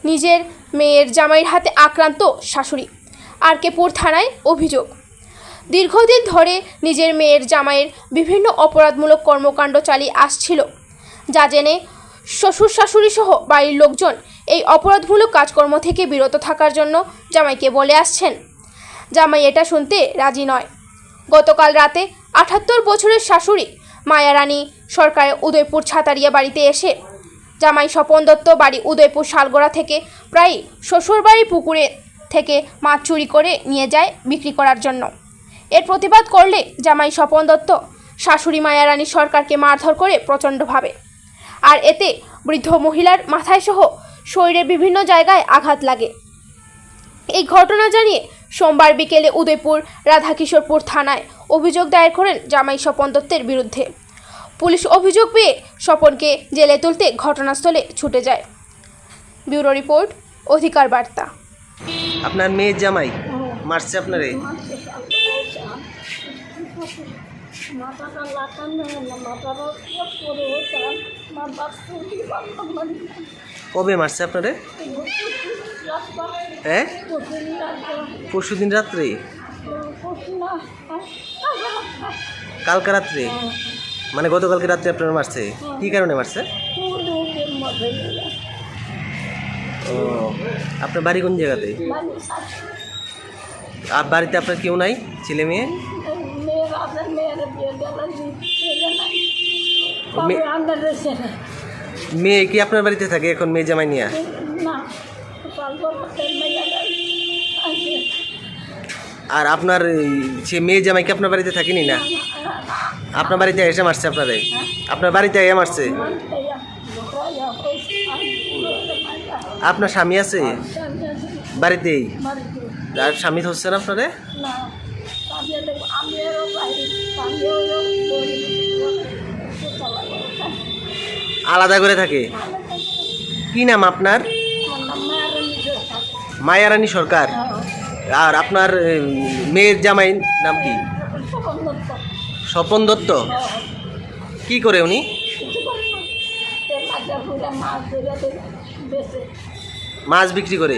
নিজের মেয়ের জামাইয়ের হাতে আক্রান্ত শাশুড়ি। আরকেপুর থানায় অভিযোগ, দীর্ঘদিন ধরে নিজের মেয়ের জামাইয়ের বিভিন্ন অপরাধমূলক কর্মকাণ্ড চালিয়ে আসছিল, যা জেনে শ্বশুর শাশুড়ি সহ বাড়ির লোকজন এই অপরাধমূলক কাজকর্ম থেকে বিরত থাকার জন্য জামাইকে বলে আসছেন। জামাই এটা শুনতে রাজি নয়। গতকাল রাতে ৭৮ বছরের শাশুড়ি মায়ারানী সরকারের উদয়পুর ছাতারিয়া বাড়িতে এসে জামাই স্বপন দত্ত বাড়ি উদয়পুর শালগোড়া থেকে প্রায় শ্বশুরবাড়ির পুকুরে থেকে মাছ চুরি করে নিয়ে যায় বিক্রি করার জন্য। এর প্রতিবাদ করলে জামাই স্বপন দত্ত শাশুড়ি মায়ারানী সরকারকে মারধর করে প্রচণ্ডভাবে, আর এতে বৃদ্ধ মহিলার মাথায় সহ শরীরের বিভিন্ন জায়গায় আঘাত লাগে। এই ঘটনা জানিয়ে সোমবার বিকেলে উদয়পুর রাধাকিশোরপুর থানায় অভিযোগ দায়ের করেন জামাই স্বপন দত্তের বিরুদ্ধে। পুলিশ অভিযোগ পেয়ে স্বপনকে জেলে তুলতে ঘটনাস্থলে ছুটে যায়। ব্যুরো রিপোর্ট, অধিকার বার্তা। আপনার মেয়ের জামাই মারছে আপনারে? কবে মারছে আপনারে? হ্যাঁ, পরশু দিন রাত্রে? কালকে রাত্রে? মানে গতকালকে রাত্রে আপনারা মারছে? কি কারণে মারছে? ও, আপনার বাড়ি কোন জায়গাতে? আর বাড়িতে আপনার কেউ নাই, ছেলে মেয়ে? মেয়ে কি আপনার বাড়িতে থাকে এখন, মেয়ে জামাই নিয়ে? আর আপনার সে মেয়ে জামাই কি আপনার বাড়িতে থাকেনি? না, আপনার বাড়িতে এসে মারছে আপনারে? আপনার বাড়িতে এসে মারছে? আপনার স্বামী আছে বাড়িতেই? আর স্বামী হচ্ছে না আপনারে? আলাদা করে থাকে? কি নাম আপনার? মায়ারানী সরকার। আর আপনার মেয়ের জামাইয়ের নাম কি? স্বপন দত্ত। কি করে উনি? মাছ বিক্রি করে।